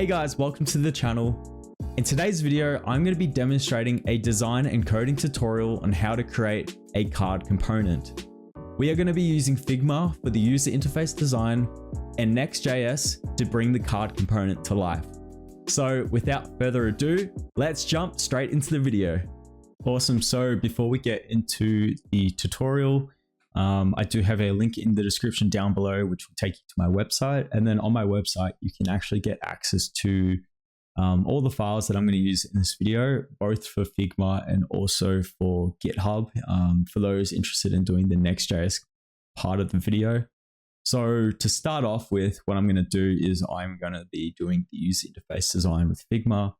Hey guys, welcome to the channel. In today's video, I'm going to be demonstrating a design and coding tutorial on how to create a card component. We are going to be using Figma for the user interface design and NextJS to bring the card component to life. So without further ado, let's jump straight into the video. Awesome. So before we get into the tutorial, I do have a link in the description down below, which will take you to my website. And then on my website, you can actually get access to all the files that I'm going to use in this video, both for Figma and also for GitHub, for those interested in doing the Next.js part of the video. So to start off with, what I'm going to do is I'm going to be doing the user interface design with Figma.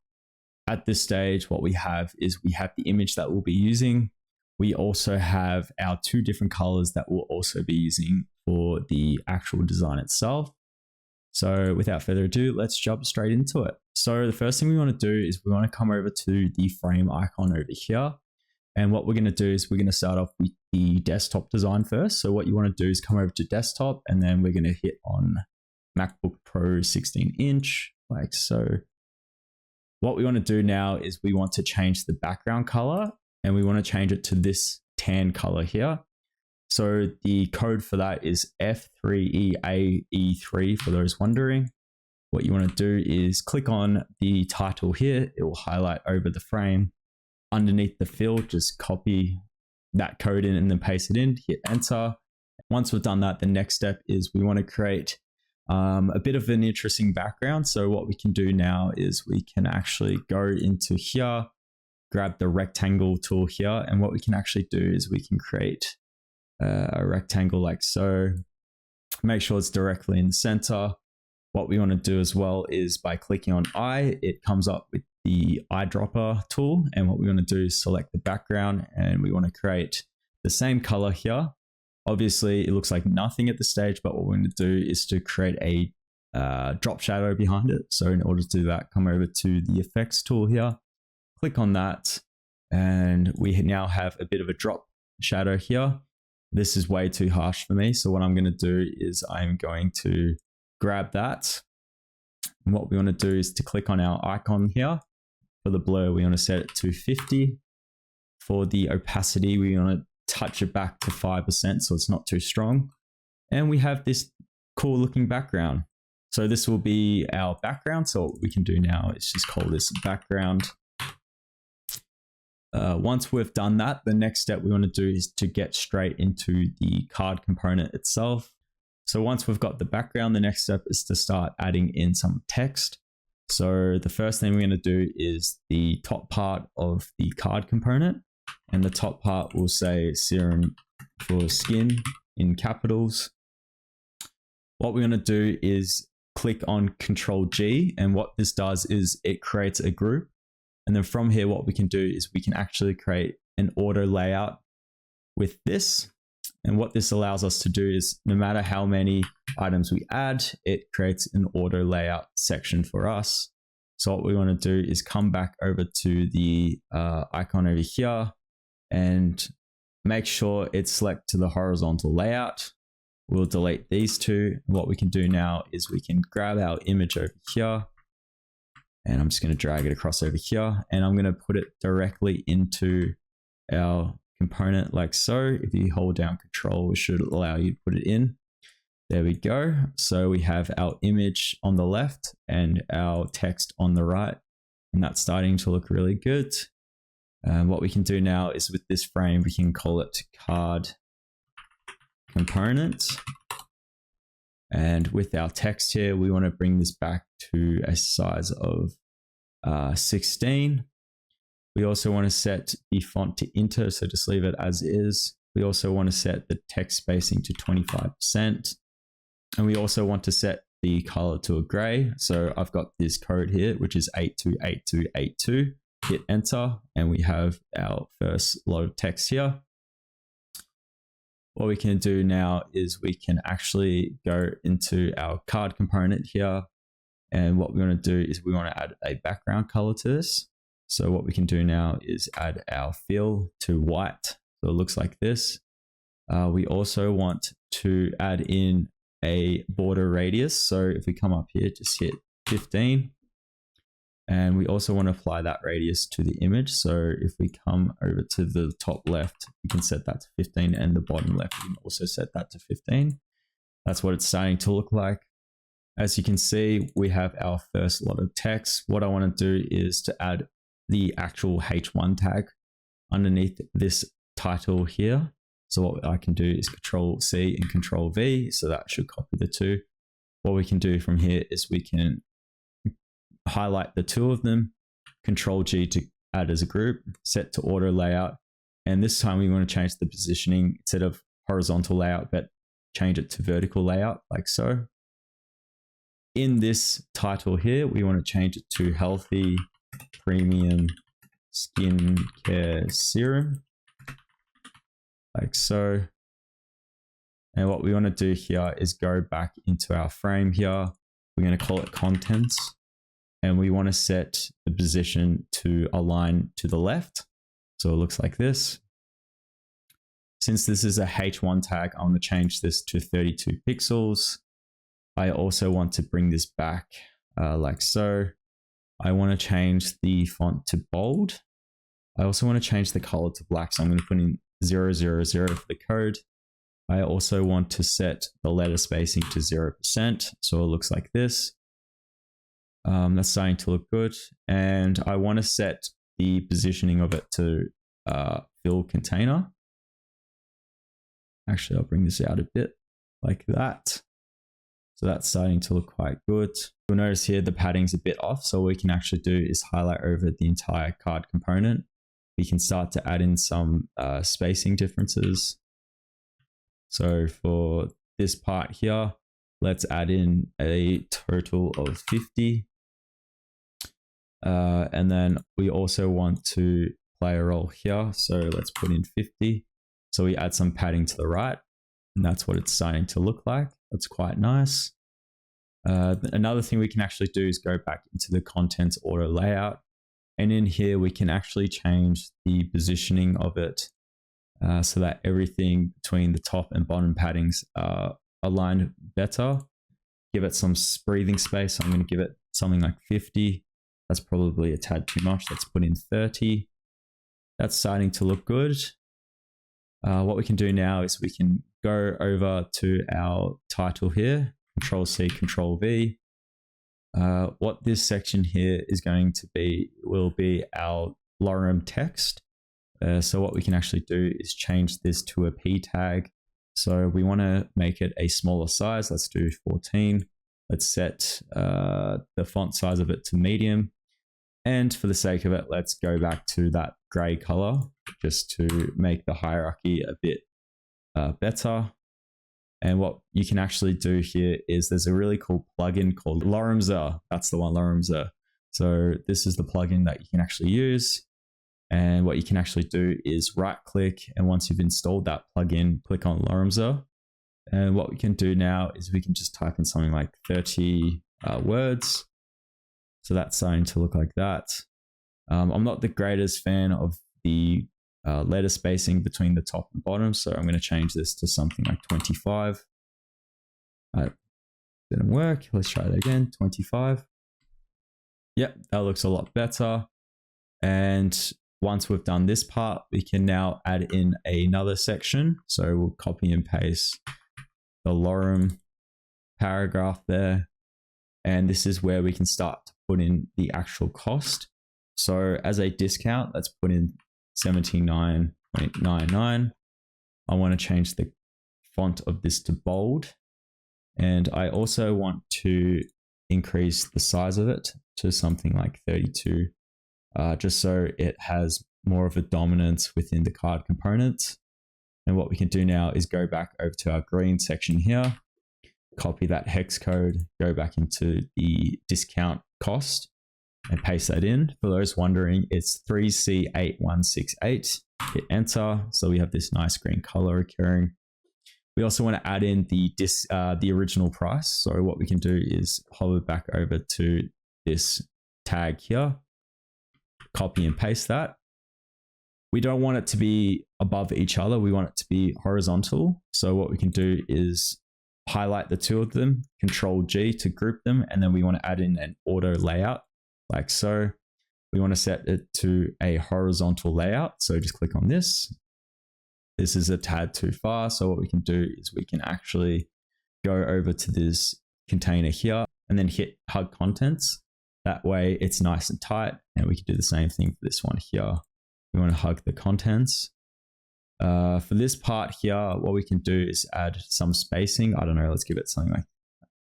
At this stage, what we have is we have the image that we'll be using. We also have our two different colors that we'll also be using for the actual design itself. So without further ado, let's jump straight into it. So the first thing we want to do is we want to come over to the frame icon over here. And what we're going to do is we're going to start off with the desktop design first. So what you want to do is come over to desktop, and then we're going to hit on MacBook Pro 16-inch, like so. What we want to do now is we want to change the background color, and we want to change it to this tan color here. So the code for that is F3EAE3 for those wondering. What you want to do is click on the title here. It will highlight over the frame. Underneath the field, just copy that code in and then paste it in, hit enter. Once we've done that, the next step is we want to create a bit of an interesting background. So what we can do now is we can actually go into here, grab the rectangle tool here, and what we can actually do is we can create a rectangle like so. Make sure it's directly in the center. What we want to do as well is by clicking on eye, it comes up with the eyedropper tool, and what we want to do is select the background, and we want to create the same color here. Obviously it looks like nothing at this stage, but what we're going to do is to create a drop shadow behind it. So in order to do that, come over to the effects tool here, click on that, and we now have a bit of a drop shadow here. This is way too harsh for me. So what I'm going to do is I'm going to grab that. And what we want to do is to click on our icon here. For the blur, we want to set it to 50. For the opacity, we want to touch it back to 5% so it's not too strong. And we have this cool looking background. So this will be our background. So what we can do now is just call this background. Once we've done that, the next step we want to do is to get straight into the card component itself. So once we've got the background, the next step is to start adding in some text. So the first thing we're going to do is the top part of the card component, and the top part will say serum for skin in capitals. What we're going to do is click on Control G, and what this does is it creates a group. And then from here, what we can do is we can actually create an auto layout with this. And what this allows us to do is no matter how many items we add, it creates an auto layout section for us. So what we want to do is come back over to the icon over here and make sure it's select to the horizontal layout. We'll delete these two. What we can do now is we can grab our image over here, and I'm just going to drag it across over here, and I'm going to put it directly into our component like so. If you hold down Control, it should allow you to put it in. There we go. So we have our image on the left and our text on the right, and that's starting to look really good. What we can do now is with this frame, we can call it card component. And with our text here, we want to bring this back to a size of 16. We also want to set the font to Inter, so just leave it as is. We also want to set the text spacing to 25%. And we also want to set the color to a gray. So I've got this code here, which is 828282. Hit enter, and we have our first load of text here. What we can do now is we can actually go into our card component here. And what we want to do is we want to add a background color to this. So what we can do now is add our fill to white. So it looks like this. We also want to add in a border radius. So if we come up here, just hit 15. And we also want to apply that radius to the image. So if we come over to the top left, you can set that to 15, and the bottom left, you can also set that to 15. That's what it's starting to look like. As you can see, we have our first lot of text. What I want to do is to add the actual H1 tag underneath this title here. So what I can do is Control C and Control V. So that should copy the two. What we can do from here is we can highlight the two of them, Control G to add as a group, set to auto layout. And this time we want to change the positioning instead of horizontal layout, but change it to vertical layout like so. In this title here, we want to change it to Healthy Premium Skincare Serum, like so. And what we want to do here is go back into our frame here. We're going to call it Contents. And we want to set the position to align to the left. So it looks like this. Since this is a H1 tag, I want to change this to 32 pixels. I also want to bring this back like so. I want to change the font to bold. I also want to change the color to black. So I'm going to put in 000 for the code. I also want to set the letter spacing to 0%. So it looks like this. That's starting to look good. And I want to set the positioning of it to fill container. Actually, I'll bring this out a bit like that. So that's starting to look quite good. You'll notice here the padding's a bit off. So what we can actually do is highlight over the entire card component. We can start to add in some spacing differences. So for this part here, let's add in a total of 50. And then we also want to play a role here. So let's put in 50. So we add some padding to the right, and that's what it's starting to look like. That's quite nice. Another thing we can actually do is go back into the contents auto layout. And in here, we can actually change the positioning of it so that everything between the top and bottom paddings are aligned better. Give it some breathing space. So I'm going to give it something like 50. That's probably a tad too much. Let's put in 30. That's starting to look good. What we can do now is we can go over to our title here, Control C, Control V. What this section here is going to be will be our lorem text. So what we can actually do is change this to a P tag. So we want to make it a smaller size. Let's do 14. Let's set the font size of it to medium. And for the sake of it, let's go back to that gray color just to make the hierarchy a bit better. And what you can actually do here is there's a really cool plugin called Loremza. That's the one, Loremza. So this is the plugin that you can actually use. And what you can actually do is right click. And once you've installed that plugin, click on Loremza. And what we can do now is we can just type in something like 30 words. So that's starting to look like that. I'm not the greatest fan of the letter spacing between the top and bottom. So I'm going to change this to something like 25. Didn't work. Let's try that again. 25. Yep, that looks a lot better. And once we've done this part, we can now add in another section. So we'll copy and paste the lorem paragraph there. And this is where we can start to put in the actual cost. So as a discount, let's put in 79.99. I want to change the font of this to bold. And I also want to increase the size of it to something like 32, just so it has more of a dominance within the card components. And what we can do now is go back over to our green section here, copy that hex code, go back into the discount cost and paste that in. For those wondering, it's 3C8168. Hit enter. So we have this nice green color occurring. We also want to add in the original price. So what we can do is hover back over to this tag here, copy and paste that. We don't want it to be above each other. We want it to be horizontal. So what we can do is highlight the two of them, Control G to group them, and then we want to add in an auto layout. like so. We want to set it to a horizontal layout. So just click on this. This is a tad too far. So what we can do is we can actually go over to this container here and then hit hug contents. That way it's nice and tight. And we can do the same thing for this one here. We want to hug the contents. For this part here, what we can do is add some spacing. I don't know, let's give it something like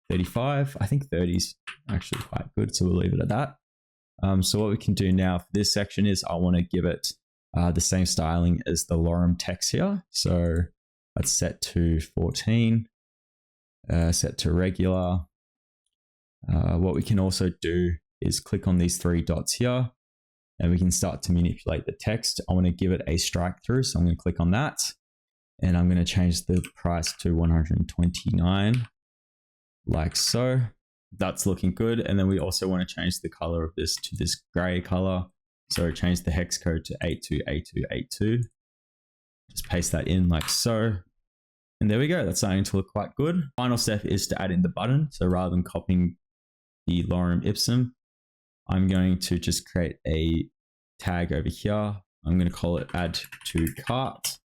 35. I think 30 is actually quite good. So we'll leave it at that. So what we can do now for this section is I want to give it the same styling as the lorem text here. So let's set to 14, set to regular. What we can also do is click on these three dots here and we can start to manipulate the text. I want to give it a strike through. So I'm going to click on that and I'm going to change the price to 129 like so. That's looking good. And then we also want to change the color of this to this gray color. So change the hex code to 828282. Just paste that in like so. And there we go. That's starting to look quite good. Final step is to add in the button. So rather than copying the lorem ipsum, I'm going to just create a tag over here. I'm going to call it add to cart.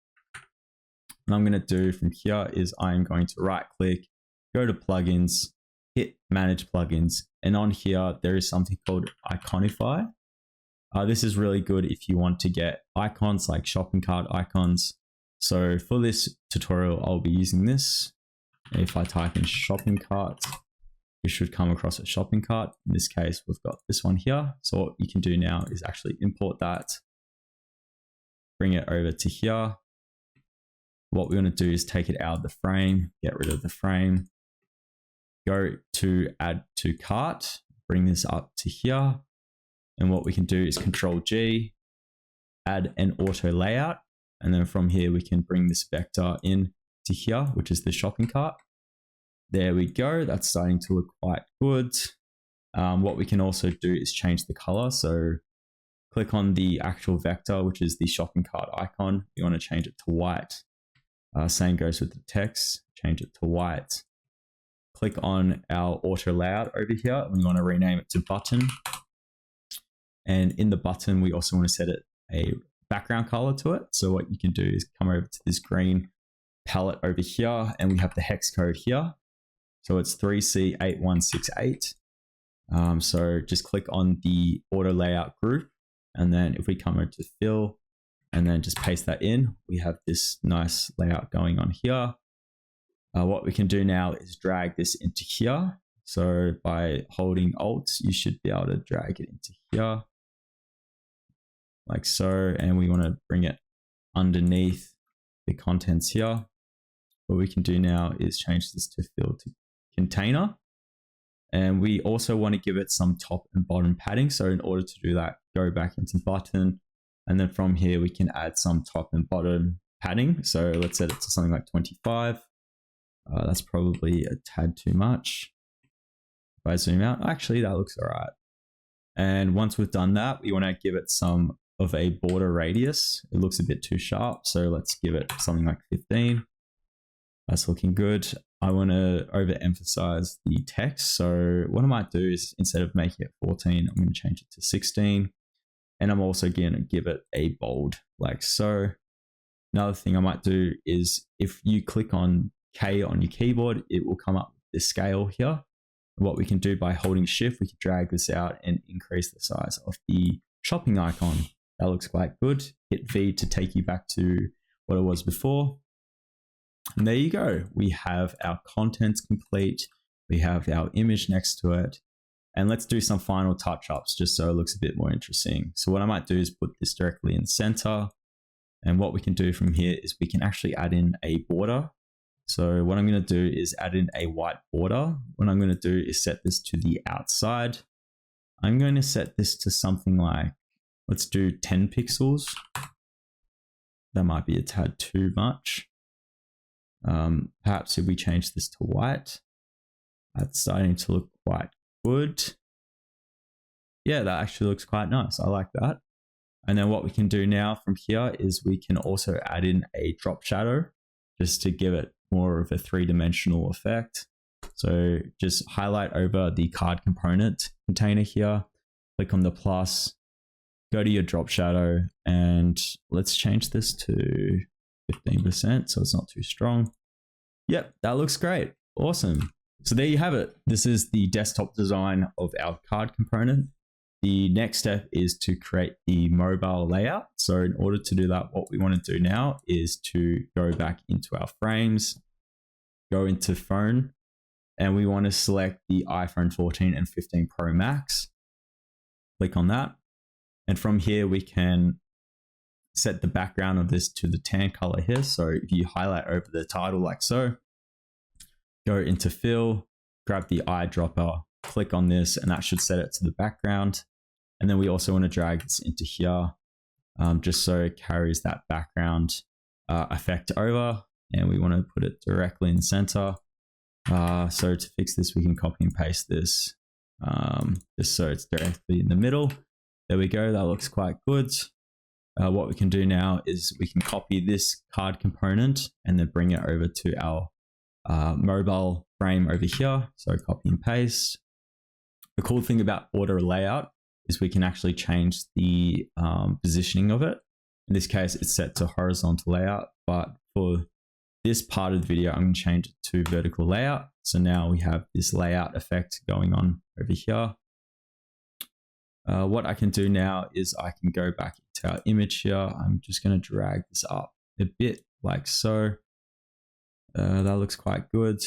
What I'm going to do from here is I'm going to right click, go to plugins, hit manage plugins. And on here, there is something called iconify. This is really good if you want to get icons like shopping cart icons. So for this tutorial, I'll be using this. If I type in shopping cart, you should come across a shopping cart. In this case, we've got this one here. So what you can do now is actually import that, bring it over to here. What we want to do is take it out of the frame, get rid of the frame, go to add to cart, bring this up to here. And what we can do is Control G, add an auto layout. And then from here, we can bring this vector in to here, which is the shopping cart. There we go. That's starting to look quite good. What we can also do is change the color. So click on the actual vector, which is the shopping cart icon. We want to change it to white. Same goes with the text, change it to white. Click on our auto layout over here. We want to rename it to button. And in the button, we also want to set it a background color to it. So what you can do is come over to this green palette over here and we have the hex code here. So it's 3C8168. So just click on the auto layout group. And then if we come over to fill and then just paste that in, we have this nice layout going on here. What we can do now is drag this into here. So by holding Alt, you should be able to drag it into here. Like so, and we want to bring it underneath the contents here. What we can do now is change this to fill to container. And we also want to give it some top and bottom padding. So in order to do that, go back into button. And then from here, we can add some top and bottom padding. So let's set it to something like 25. That's probably a tad too much. If I zoom out, actually that looks all right. And once we've done that, we want to give it some of a border radius. It looks a bit too sharp. So let's give it something like 15. That's looking good. I want to overemphasize the text. So what I might do is instead of making it 14, I'm going to change it to 16. And I'm also going to give it a bold like so. Another thing I might do is if you click on K on your keyboard, it will come up with this scale here. What we can do by holding shift, we can drag this out and increase the size of the shopping icon. That looks quite good. Hit V to take you back to what it was before. And there you go. We have our contents complete. We have our image next to it. And let's do some final touch-ups just so it looks a bit more interesting. So what I might do is put this directly in the center. And what we can do from here is we can actually add in a border. So what I'm going to do is add in a white border. What I'm going to do is set this to the outside. I'm going to set this to something like, let's do 10 pixels. That might be a tad too much. Perhaps if we change this to white, that's starting to look quite good. Yeah, that actually looks quite nice. I like that. And then what we can do now from here is we can also add in a drop shadow just to give it more of a three-dimensional effect. So just highlight over the card component container here click on the plus, go to your drop shadow, and let's change this to 15% so it's not too strong. Yep, that looks great. Awesome. So there you have it. This is the desktop design of our card component. The next step is to create the mobile layout. So in order to do that, what we want to do now is to go back into our frames, go into phone, and we want to select the iPhone 14 and 15 Pro Max. Click on that. And from here, we can set the background of this to the tan color here. So if you highlight over the title like so, go into fill, grab the eyedropper, click on this, and that should set it to the background. And then we also want to drag this into here, just so it carries that background effect over. And we want to put it directly in the center. So to fix this, we can copy and paste this, just so it's directly in the middle. There we go. That looks quite good. What we can do now is we can copy this card component and then bring it over to our mobile frame over here. So copy and paste. The cool thing about order layout is we can actually change the positioning of it. In this case, it's set to horizontal layout, but for this part of the video, I'm going to change it to vertical layout. So now we have this layout effect going on over here. What I can do now is I can go back into our image here. I'm just going to drag this up a bit like so. That looks quite good.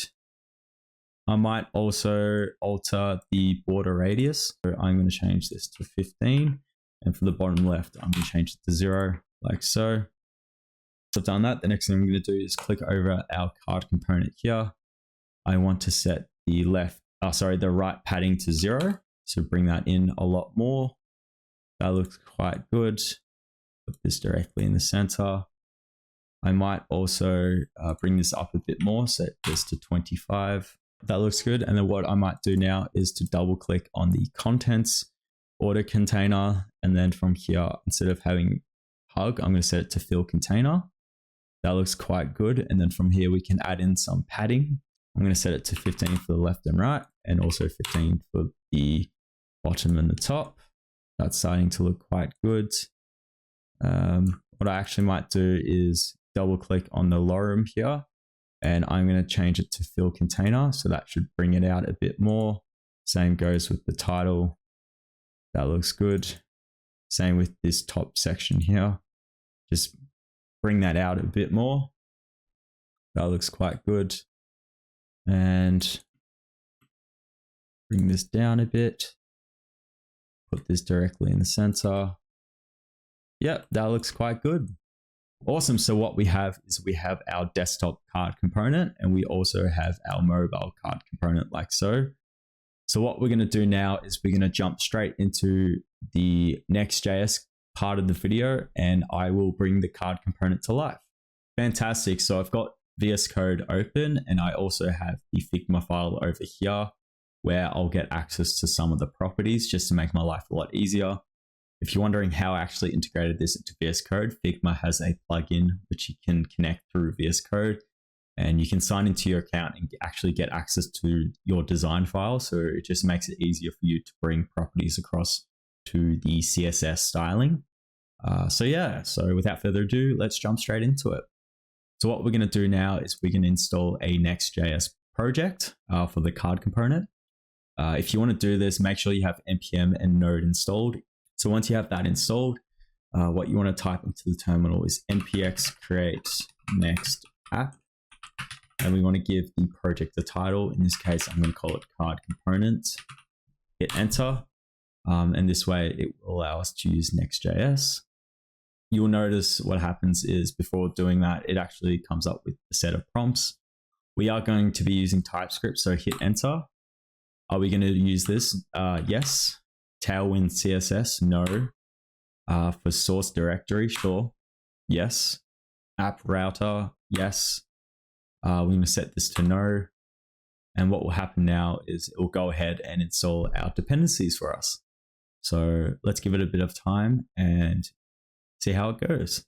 I might also alter the border radius. So I'm going to change this to 15. And for the bottom left, I'm going to change it to 0 like so. So I've done that. The next thing I'm going to do is click over our card component here. I want to set the right padding to 0. So bring that in a lot more. That looks quite good. Put this directly in the center. I might also bring this up a bit more, set this to 25. That looks good. And then what I might do now is to double click on the contents order container. And then from here, instead of having hug, I'm going to set it to fill container. That looks quite good. And then from here, we can add in some padding. I'm going to set it to 15 for the left and right, and also 15 for the bottom and the top. That's starting to look quite good. What I actually might do is double click on the lorem here, and I'm going to change it to fill container. So that should bring it out a bit more. Same goes with the title. That looks good. Same with this top section here. Just bring that out a bit more. That looks quite good. And bring this down a bit. Put this directly in the center. Yep, that looks quite good. Awesome. So what we have is we have our desktop card component, and we also have our mobile card component like so. So what we're going to do now is we're going to jump straight into the NextJS part of the video, and I will bring the card component to life. Fantastic. So I've got VS Code open, and I also have the Figma file over here where I'll get access to some of the properties just to make my life a lot easier. If you're wondering how I actually integrated this into VS Code, Figma has a plugin which you can connect through VS Code, and you can sign into your account and actually get access to your design file. So it just makes it easier for you to bring properties across to the CSS styling. So without further ado, let's jump straight into it. So what we're going to do now is we're going to install a NextJS project for the card component. If you want to do this, make sure you have npm and node installed. So once you have that installed, what you want to type into the terminal is npx create next app. And we want to give the project a title. In this case, I'm going to call it card component. Hit enter. And this way it will allow us to use NextJS. You'll notice what happens is before doing that, it actually comes up with a set of prompts. We are going to be using TypeScript, so hit enter. Are we going to use this? Yes. Tailwind CSS? No. For source directory? Sure. Yes. App router? Yes. We're going to set this to no. And what will happen now is it will go ahead and install our dependencies for us. So let's give it a bit of time and see how it goes.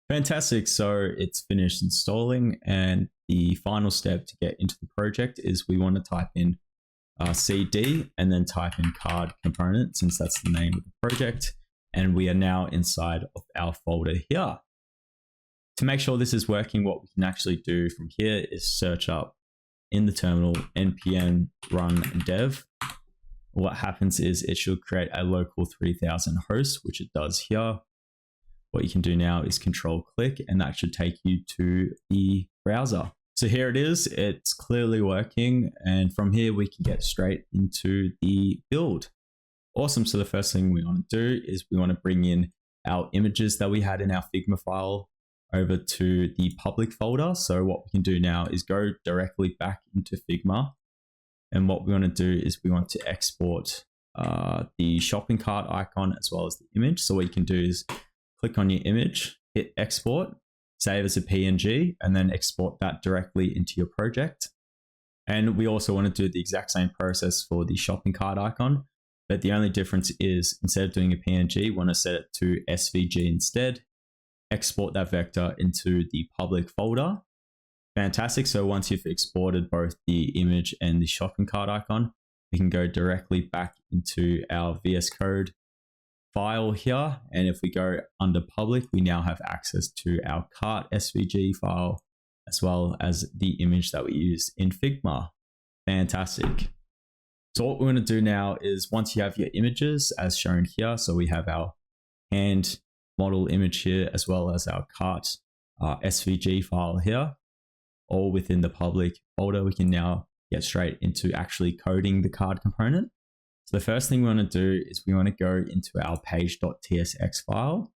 Fantastic. So it's finished installing, and the final step to get into the project is we want to type in CD and then type in card component since that's the name of the project. And we are now inside of our folder here. To make sure this is working, what we can actually do from here is search up in the terminal npm run dev. What happens is it should create a local 3000 host, which it does here. What you can do now is control click and that should take you to the browser. So here it is, it's clearly working. And from here we can get straight into the build. Awesome. So the first thing we want to do is we want to bring in our images that we had in our Figma file over to the public folder. So what we can do now is go directly back into Figma. And what we want to do is we want to export the shopping cart icon as well as the image. So what you can do is click on your image, hit export, save as a PNG, and then export that directly into your project. And we also want to do the exact same process for the shopping cart icon. But the only difference is instead of doing a PNG, we want to set it to SVG instead. Export that vector into the public folder. Fantastic. So once you've exported both the image and the shopping cart icon, we can go directly back into our VS Code file here. And if we go under public, we now have access to our cart SVG file, as well as the image that we use in Figma. Fantastic. So what we want to do now is once you have your images as shown here, so we have our hand model image here, as well as our cart SVG file here, all within the public folder, we can now get straight into actually coding the card component. So the first thing we want to do is we want to go into our Page.tsx file.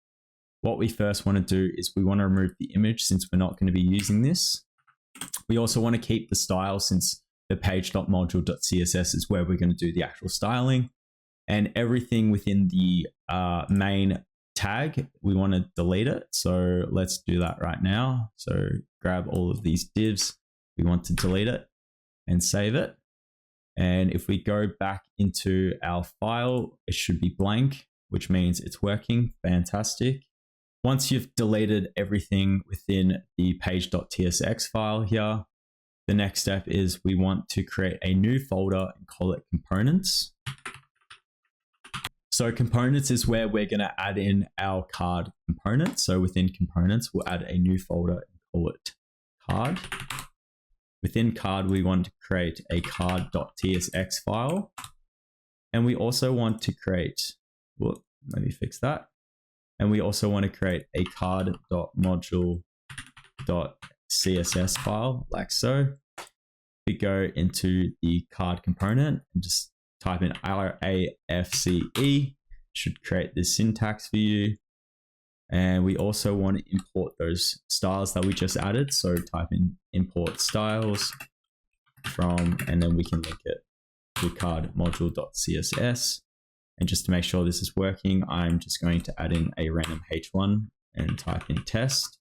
What we first want to do is we want to remove the image since we're not going to be using this. We also want to keep the style since the page.module.css is where we're going to do the actual styling, and everything within the main tag, we want to delete it. So let's do that right now. So grab all of these divs. We want to delete it and save it. And if we go back into our file, it should be blank, which means it's working. Fantastic. Once you've deleted everything within the page.tsx file here, the next step is we want to create a new folder and call it components. So components is where we're going to add in our card component. So within components, we'll add a new folder and call it card. Within card, we want to create a card.tsx file. And we also want to create, well, let me fix that. And we also want to create a card.module.css file like so. We go into the card component and just type in RAFCE, should create this syntax for you. And we also want to import those styles that we just added. So type in import styles from, and then we can link it to card module.css. And just to make sure this is working, I'm just going to add in a random H1 and type in test.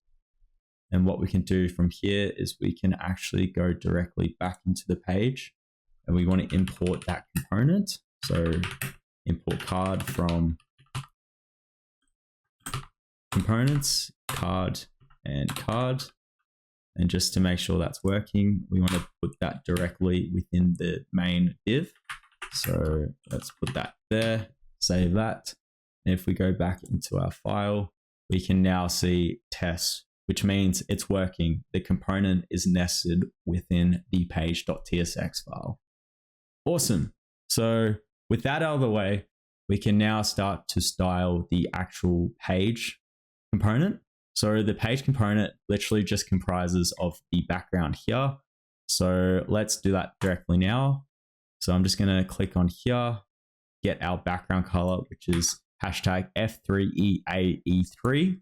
And what we can do from here is we can actually go directly back into the page and we want to import that component. So import card from components, card and card. And just to make sure that's working, we want to put that directly within the main div. So let's put that there, save that. And if we go back into our file, we can now see test, which means it's working. The component is nested within the page.tsx file. Awesome. So with that out of the way, we can now start to style the actual page component. So the page component literally just comprises of the background here. So let's do that directly now. So I'm just going to click on here, get our background color, which is hashtag F3EAE3.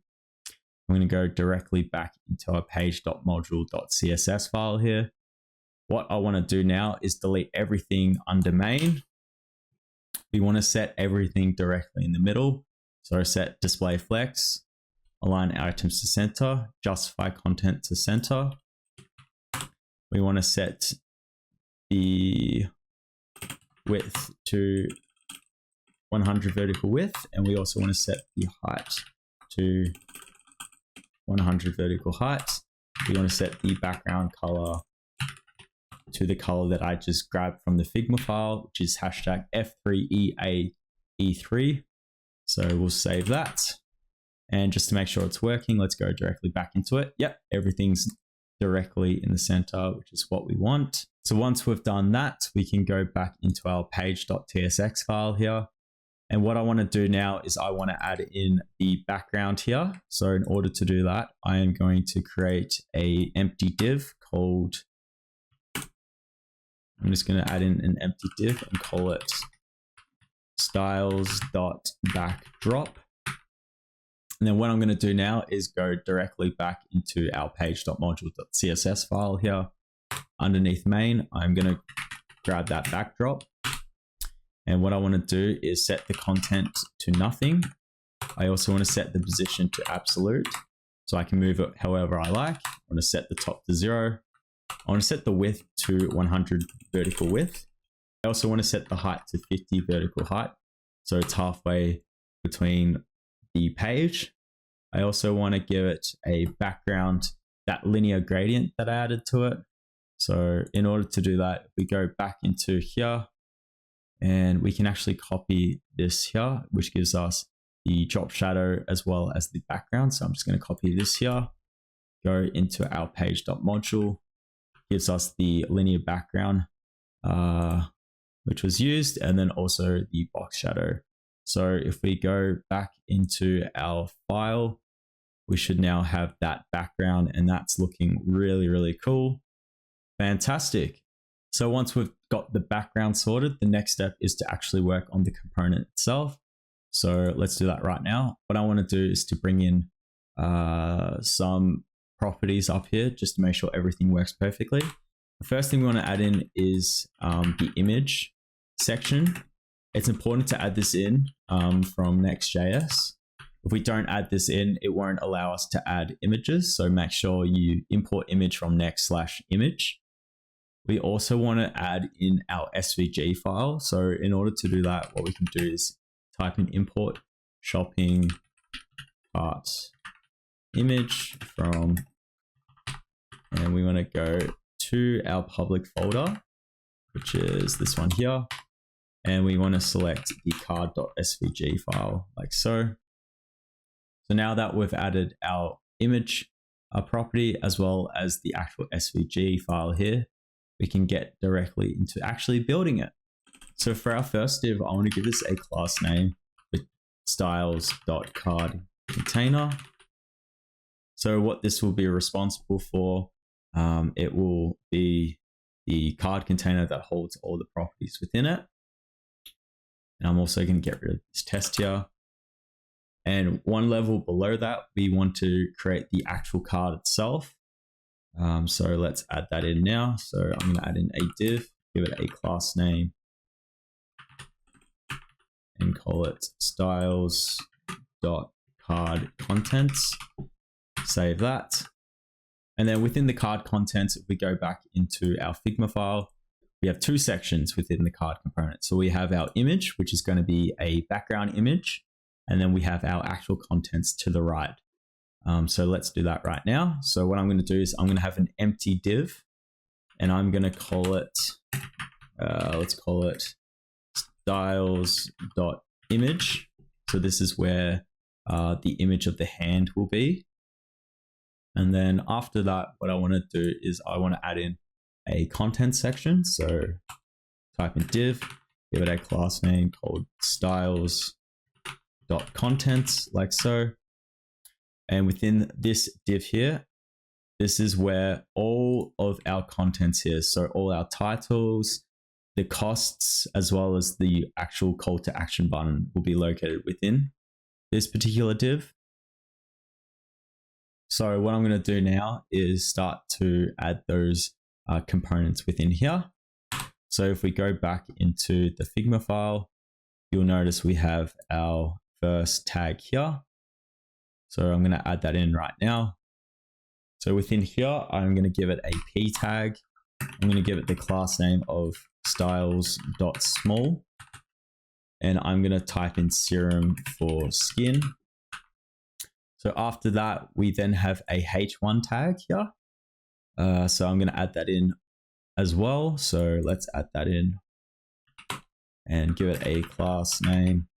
I'm going to go directly back into our page.module.css file here. What I want to do now is delete everything under main. We want to set everything directly in the middle. So set display flex, align items to center, justify content to center. We want to set the width to 100 vertical width, and we also want to set the height to 100 vertical height. We want to set the background color to the color that I just grabbed from the Figma file, which is hashtag F3EAE3. So we'll save that. And just to make sure it's working, let's go directly back into it. Yep, everything's directly in the center, which is what we want. So once we've done that, we can go back into our Page.tsx file here. And what I want to do now is I want to add in the background here. So in order to do that, I am going to create an empty div called, I'm just going to add in an empty div and call it styles.backdrop. And then what I'm going to do now is go directly back into our page.module.css file here. Underneath main, I'm going to grab that backdrop. And what I want to do is set the content to nothing. I also want to set the position to absolute, so I can move it however I like. I want to set the top to 0. I want to set the width to 100 vertical width. I also want to set the height to 50 vertical height, so it's halfway between the page. I also want to give it a background, that linear gradient that I added to it. So in order to do that, if we go back into here, and we can actually copy this here, which gives us the drop shadow as well as the background. So I'm just going to copy this here, go into our page.module, gives us the linear background, which was used, and then also the box shadow. So if we go back into our file, we should now have that background, and that's looking really, really cool. Fantastic. So once we've got the background sorted, the next step is to actually work on the component itself. So let's do that right now. What I want to do is to bring in some properties up here just to make sure everything works perfectly. The first thing we want to add in is the image section. It's important to add this in from NextJS. If we don't add this in, it won't allow us to add images. So make sure you import image from next/image. We also want to add in our SVG file. So in order to do that, what we can do is type in import shopping cart image from, and we want to go to our public folder, which is this one here. And we want to select the card.svg file like so. So now that we've added our image property as well as the actual SVG file here, we can get directly into actually building it. So for our first div, I want to give this a class name with styles.cardContainer. So what this will be responsible for, it will be the card container that holds all the properties within it. And I'm also going to get rid of this test here. And one level below that, we want to create the actual card itself. So let's add that in now. So I'm going to add in a div, give it a class name, and call it styles.cardContents. Save that. And then within the card contents, if we go back into our Figma file, we have two sections within the card component. So we have our image, which is going to be a background image. And then we have our actual contents to the right. So let's do that right now. So what I'm going to do is I'm going to have an empty div, and I'm going to call it, let's call it styles.image. So this is where the image of the hand will be. And then after that, what I want to do is I want to add in a content section. So type in div, give it a class name called styles.contents like so. And within this div here, this is where all of our contents here, so all our titles, the costs, as well as the actual call to action button will be located within this particular div. So what I'm going to do now is start to add those components within here. So if we go back into the Figma file, you'll notice we have our first tag here. So I'm going to add that in right now. So within here, I'm going to give it a p tag. I'm going to give it the class name of styles.small. And I'm going to type in serum for skin. So after that, we then have a h1 tag here. So I'm going to add that in as well. So let's add that in and give it a class name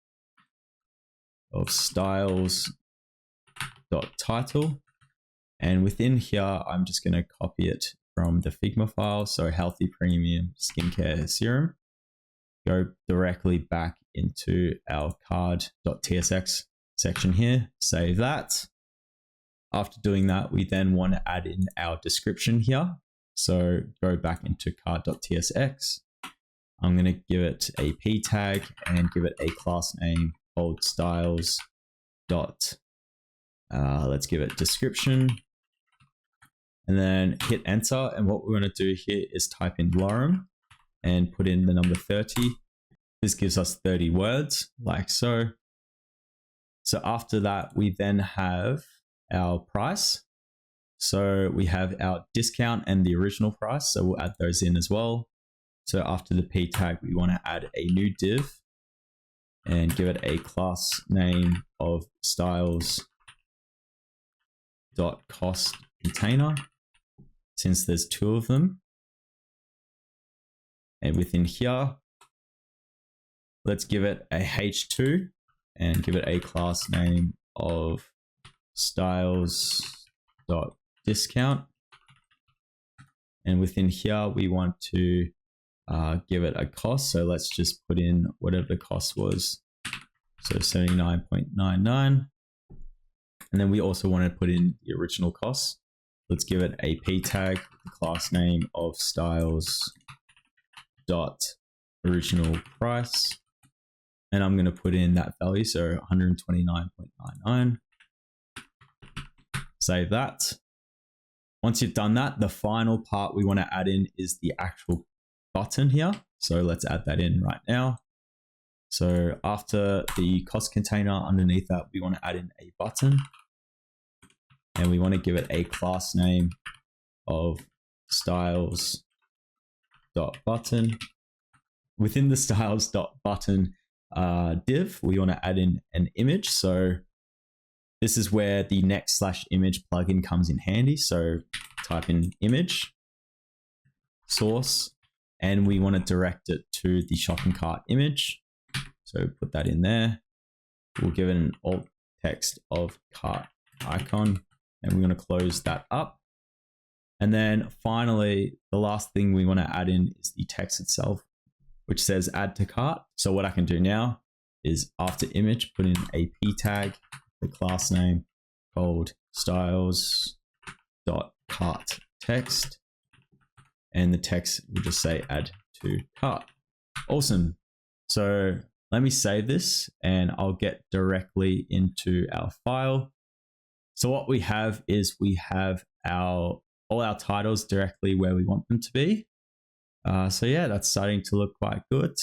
of styles.title. And within here, I'm just going to copy it from the Figma file. So healthy premium skincare serum. Go directly back into our Card.tsx section here. Save that. After doing that, we then want to add in our description here. So go back into Card.tsx. I'm going to give it a p tag and give it a class name called styles. Let's give it description. And then hit enter. And what we're going to do here is type in lorem and put in the number 30. This gives us 30 words like so. So after that, we then have our price. So we have our discount and the original price. So we'll add those in as well. So after the p tag, we want to add a new div and give it a class name of styles.cost container, since there's two of them. And within here, let's give it a h2 and give it a class name of styles.discount. And within here, we want to give it a cost. So let's just put in whatever the cost was. So 79.99. And then we also want to put in the original cost. Let's give it a p tag, the class name of styles.original price. And I'm going to put in that value, so 129.99. Save that. Once you've done that, the final part we want to add in is the actual button here. So let's add that in right now. So after the cost container, underneath that, we want to add in a button. And we want to give it a class name of styles.button. Within the styles.button div, we want to add in an image. So this is where the next/image plugin comes in handy. So type in image, source, and we want to direct it to the shopping cart image. So put that in there. We'll give it an alt text of cart icon, and we're going to close that up. And then finally, the last thing we want to add in is the text itself, which says add to cart. So what I can do now is after image, put in a p tag, the class name called styles.cart text, and the text will just say add to cart. Awesome. So let me save this and I'll get directly into our file. So what we have is we have all our titles directly where we want them to be. So yeah, that's starting to look quite good.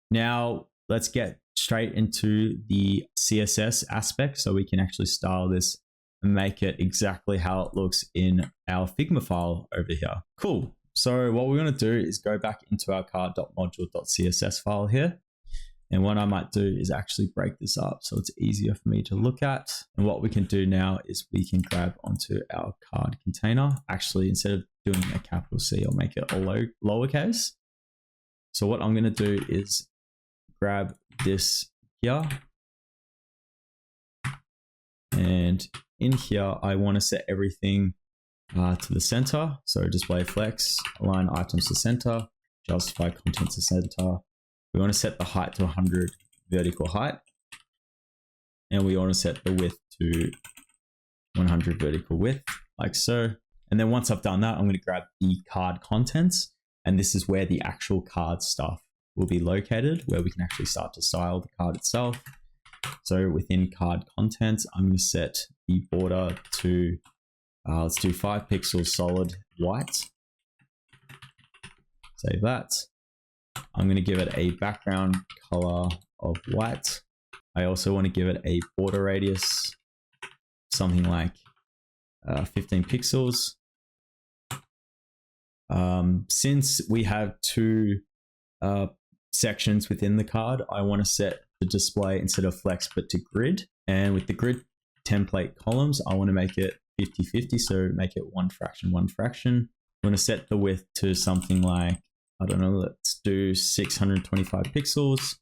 Now let's get straight into the CSS aspect so we can actually style this and make it exactly how it looks in our Figma file over here. Cool. So what we're going to do is go back into our card.module.css file here. And what I might do is actually break this up so it's easier for me to look at. And what we can do now is we can grab onto our card container. Actually, instead of doing a capital C, I'll make it a lowercase. So what I'm going to do is grab this here. And in here, I want to set everything to the center. So display flex, align items to center, justify content to center. We want to set the height to 100 vertical height. And we want to set the width to 100 vertical width, like so. And then once I've done that, I'm going to grab the card contents. And this is where the actual card stuff will be located, where we can actually start to style the card itself. So within card contents, I'm going to set the border to, let's do 5 pixels solid white. Save that. I'm going to give it a background color of white. I also want to give it a border radius, something like 15 pixels. Since we have 2 sections within the card, I want to set the display instead of flex, but to grid. And with the grid template columns, I want to make it 50-50. So make it 1 fraction, 1 fraction. I'm going to set the width to something like, I don't know, let's do 625 pixels.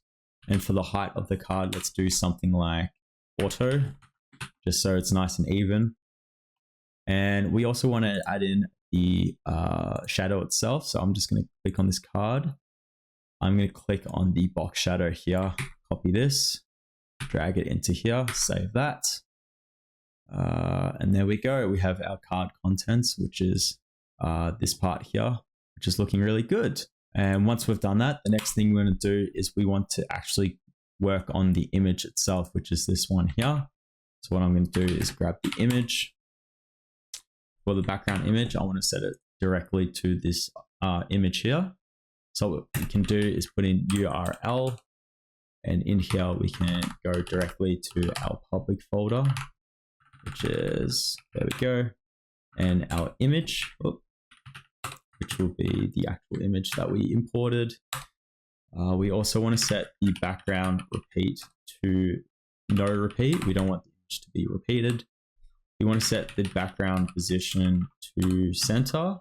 And for the height of the card, let's do something like auto, just so it's nice and even. And we also want to add in the shadow itself. So I'm just going to click on this card. I'm going to click on the box shadow here, copy this, drag it into here, save that. And there we go. We have our card contents, which is this part here, which is looking really good. And once we've done that, the next thing we're going to do is we want to actually work on the image itself, which is this one here. So what I'm going to do is grab the image. For the background image, I want to set it directly to this image here. So what we can do is put in URL, and in here we can go directly to our public folder, which is, there we go, and our image, which will be the actual image that we imported. We also want to set the background repeat to no repeat. We don't want the image to be repeated. We want to set the background position to center.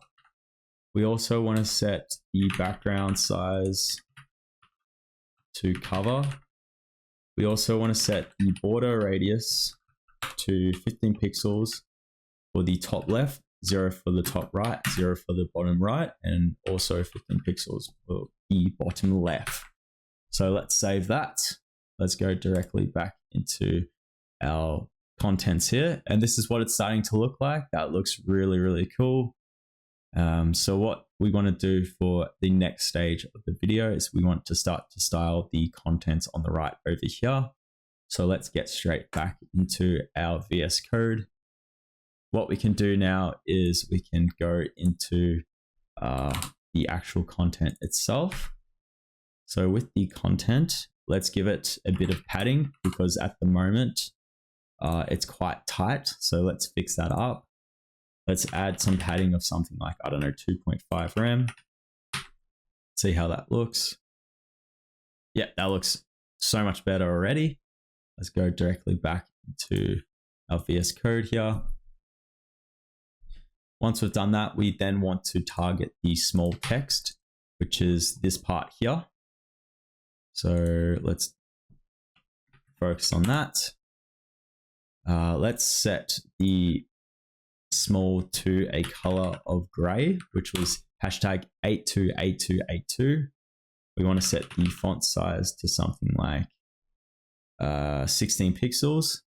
We also want to set the background size to cover. We also want to set the border radius to 15 pixels for the top left, 0 for the top right, 0 for the bottom right, and also 15 pixels for the bottom left. So let's save that. Let's go directly back into our contents here. And this is what it's starting to look like. That looks really, really cool. So what we want to do for the next stage of the video is we want to start to style the contents on the right over here. So let's get straight back into our VS Code. What we can do now is we can go into the actual content itself. So with the content, let's give it a bit of padding because at the moment it's quite tight. So let's fix that up. Let's add some padding of something like, I don't know, 2.5 rem. See how that looks. Yeah, that looks so much better already. Let's go directly back into our VS Code here. Once we've done that, we then want to target the small text, which is this part here. So let's focus on that. Let's set the small to a color of gray, which was hashtag 828282. We want to set the font size to something like 16 pixels.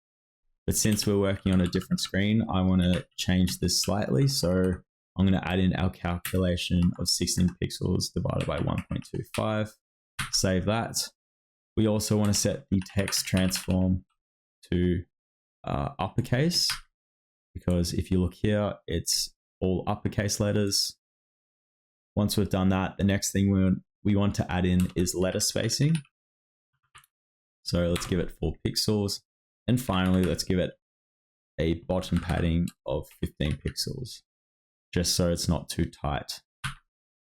But since we're working on a different screen, I want to change this slightly. So I'm going to add in our calculation of 16 pixels divided by 1.25. Save that. We also want to set the text transform to uppercase, because if you look here, it's all uppercase letters. Once we've done that, the next thing we want to add in is letter spacing. So let's give it 4 pixels. And finally, let's give it a bottom padding of 15 pixels, just so it's not too tight.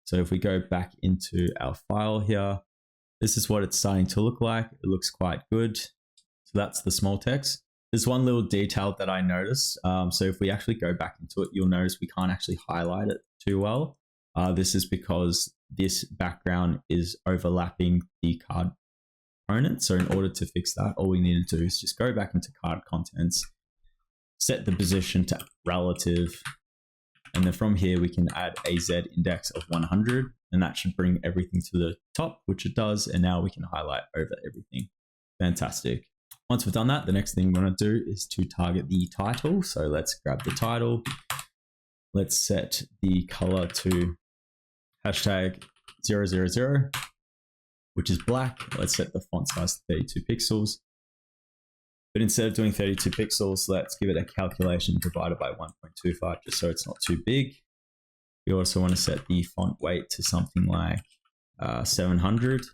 So if we go back into our file here, this is what it's starting to look like. It looks quite good. So that's the small text. There's one little detail that I noticed. So if we actually go back into it, you'll notice we can't actually highlight it too well. This is because this background is overlapping the card component. So in order to fix that, all we need to do is just go back into card contents, set the position to relative, and then from here we can add a Z index of 100, and that should bring everything to the top, which it does. And now we can highlight over everything. Fantastic. Once we've done that, the next thing we want to do is to target the title. So let's grab the title. Let's set the color to hashtag 000, which is black. Let's set the font size to 32 pixels. But instead of doing 32 pixels, let's give it a calculation divided by 1.25, just so it's not too big. We also want to set the font weight to something like 700.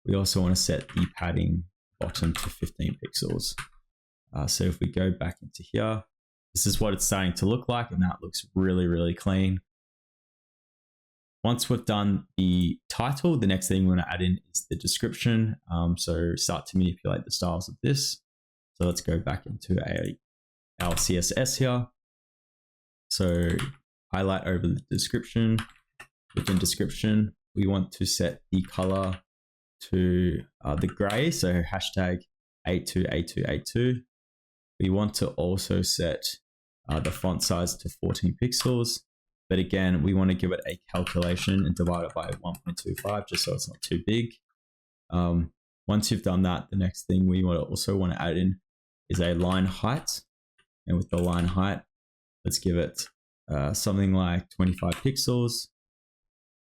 We also want to set the padding bottom to 15 pixels. So if we go back into here, this is what it's starting to look like, and that looks really, really clean. Once we've done the title, the next thing we want to add in is the description. So start to manipulate the styles of this. So let's go back into our CSS here. So highlight over the description. Within description, we want to set the color to the gray, so hashtag 828282. We want to also set the font size to 14 pixels, but again, we want to give it a calculation and divide it by 1.25 just so it's not too big. Once you've done that, the next thing we also want to add in is a line height, and with the line height, let's give it something like 25 pixels.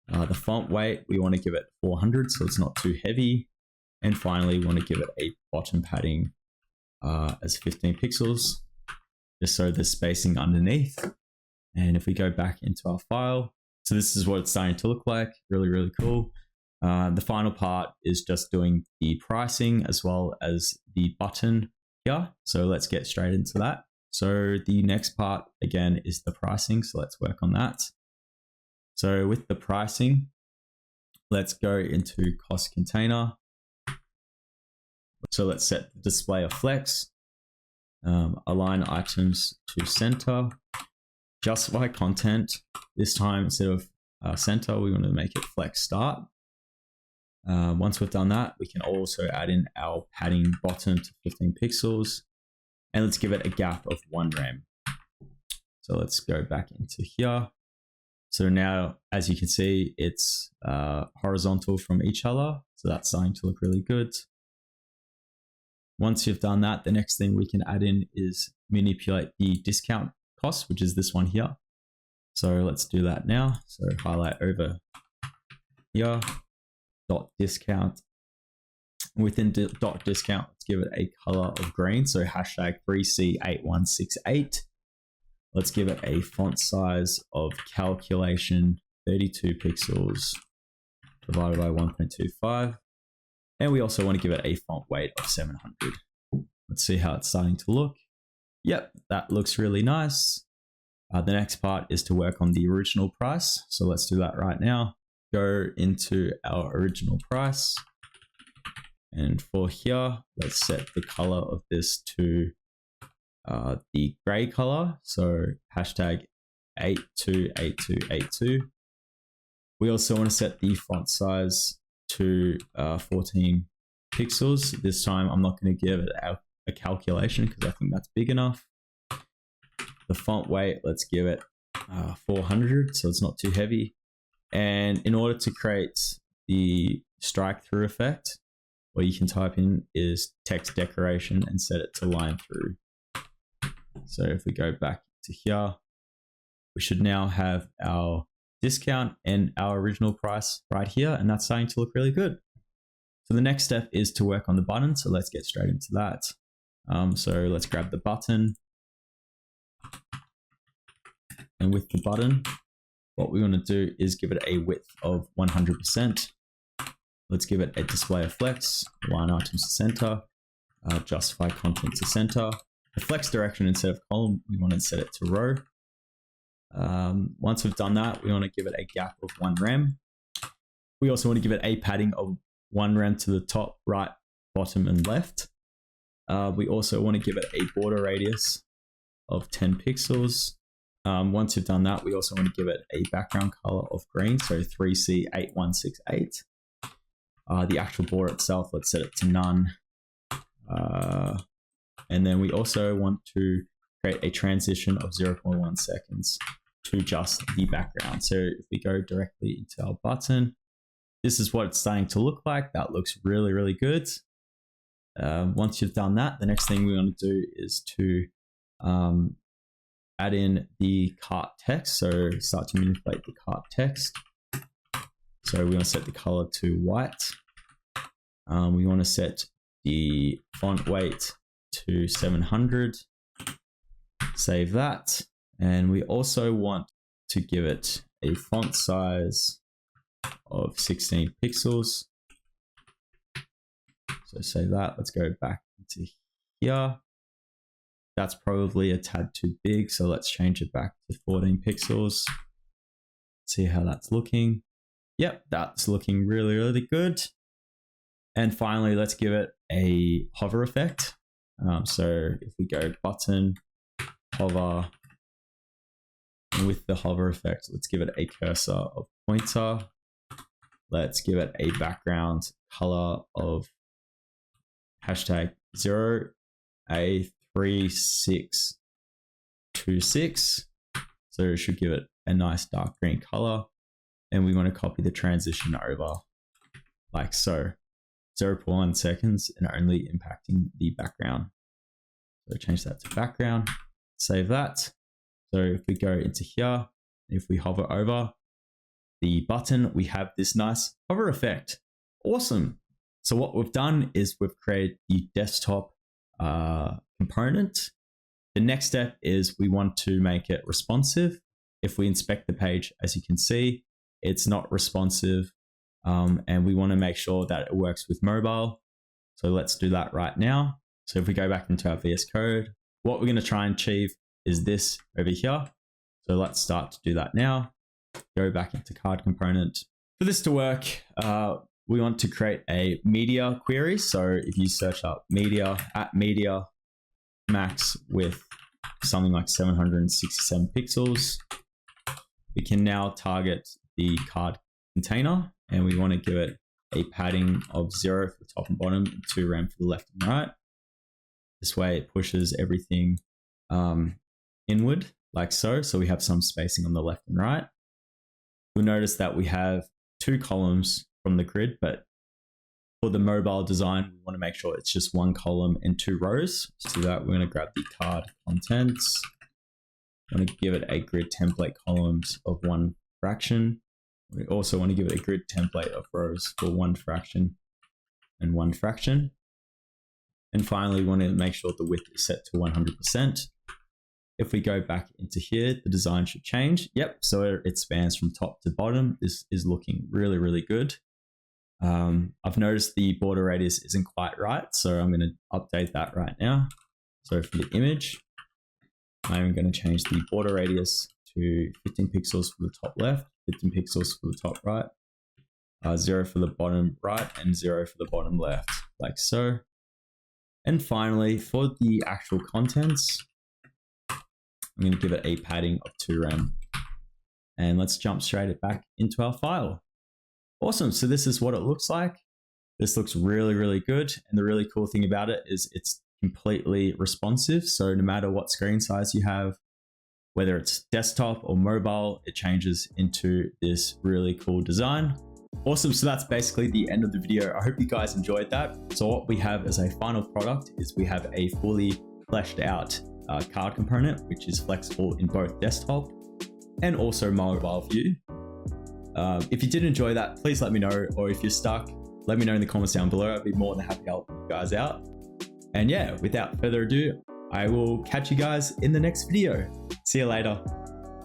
The font weight, we want to give it 400 so it's not too heavy. And finally, we want to give it a bottom padding as 15 pixels, just so there's spacing underneath. And if we go back into our file, so this is what it's starting to look like. Really, really cool. The final part is just doing the pricing as well as the button here. So let's get straight into that. So the next part again is the pricing. So let's work on that. So with the pricing, let's go into cost container. So let's set the display of flex, align items to center, justify content. This time, instead of center, we want to make it flex start. Once we've done that, we can also add in our padding bottom to 15 pixels, and let's give it a gap of 1 rem. So let's go back into here. So now, as you can see, it's horizontal from each other. So that's starting to look really good. Once you've done that, the next thing we can add in is manipulate the discount cost, which is this one here. So let's do that now. So highlight over here, dot discount. Within dot discount, let's give it a color of green. So hashtag 3C8168. Let's give it a font size of calculation 32 pixels divided by 1.25. And we also want to give it a font weight of 700. Let's see how it's starting to look. Yep, that looks really nice. The next part is to work on the original price. So let's do that right now. Go into our original price. And for here, let's set the color of this to the gray color. So hashtag 828282. We also want to set the font size to 14 pixels. This time I'm not going to give it a calculation because I think that's big enough. The font weight, let's give it 400 so it's not too heavy. And in order to create the strike through effect, what you can type in is text decoration and set it to line through. So if we go back to here, we should now have our discount and our original price right here, and that's starting to look really good. So the next step is to work on the button. So let's get straight into that. So let's grab the button. And with the button, what we want to do is give it a width of 100%. Let's give it a display of flex, align items to center, justify content to center. The flex direction instead of column, we want to set it to row. Once we've done that, we want to give it a gap of 1 rem. We also want to give it a padding of 1 rem to the top, right, bottom, and left. We also want to give it a border radius of 10 pixels. Once you've done that, we also want to give it a background color of green, so 3C8168. The actual border itself, let's set it to none. And then we also want to create a transition of 0.1 seconds to just the background. So if we go directly into our button, this is what it's starting to look like. That looks really, really good. Once you've done that, the next thing we want to do is to add in the cart text. So start to manipulate the cart text. So we want to set the color to white. We want to set the font weight to 700. Save that. And we also want to give it a font size of 16 pixels. So save that. Let's go back into here. That's probably a tad too big, so let's change it back to 14 pixels. See how that's looking. Yep, that's looking really, really good. And finally, let's give it a hover effect. So if we go button, hover, And with the hover effect, let's give it a cursor of pointer. Let's give it a background color of hashtag 0A3626. So it should give it a nice dark green color. And we want to copy the transition over like so. 0.1 seconds and only impacting the background. So change that to background, save that. So if we go into here, if we hover over the button, we have this nice hover effect. Awesome. So what we've done is we've created the desktop component. The next step is we want to make it responsive. If we inspect the page, as you can see, it's not responsive. And we want to make sure that it works with mobile. So let's do that right now. So if we go back into our VS Code, what we're going to try and achieve is this over here. So let's start to do that now. Go back into card component. For this to work, we want to create a media query. So if you search up media max with something like 767 pixels, we can now target the card container. And we want to give it a padding of 0 for the top and bottom, and 2 rem for the left and right. This way it pushes everything inward like so. So we have some spacing on the left and right. You'll notice that we have 2 columns from the grid, but for the mobile design, we want to make sure it's just 1 column and 2 rows. So that we're going to grab the card contents. I'm going to give it a grid template columns of 1 fraction. We also want to give it a grid template of rows for 1 fraction and 1 fraction. And finally, we want to make sure the width is set to 100%. If we go back into here, the design should change. Yep, so it spans from top to bottom. This is looking really, really good. I've noticed the border radius isn't quite right, so I'm going to update that right now. So for the image, I'm going to change the border radius to 15 pixels for the top left, 15 pixels for the top right, 0 for the bottom right, and 0 for the bottom left, like so. And finally, for the actual contents, I'm going to give it a padding of 2 rem. And let's jump straight back into our file. Awesome, so this is what it looks like. This looks really, really good. And the really cool thing about it is it's completely responsive. So no matter what screen size you have, whether it's desktop or mobile, it changes into this really cool design. Awesome, so that's basically the end of the video. I hope you guys enjoyed that. So what we have as a final product is we have a fully fleshed out card component, which is flexible in both desktop and also mobile view. If you did enjoy that, please let me know, or if you're stuck, let me know in the comments down below. I'd be more than happy to help you guys out. And yeah, without further ado, I will catch you guys in the next video. See you later.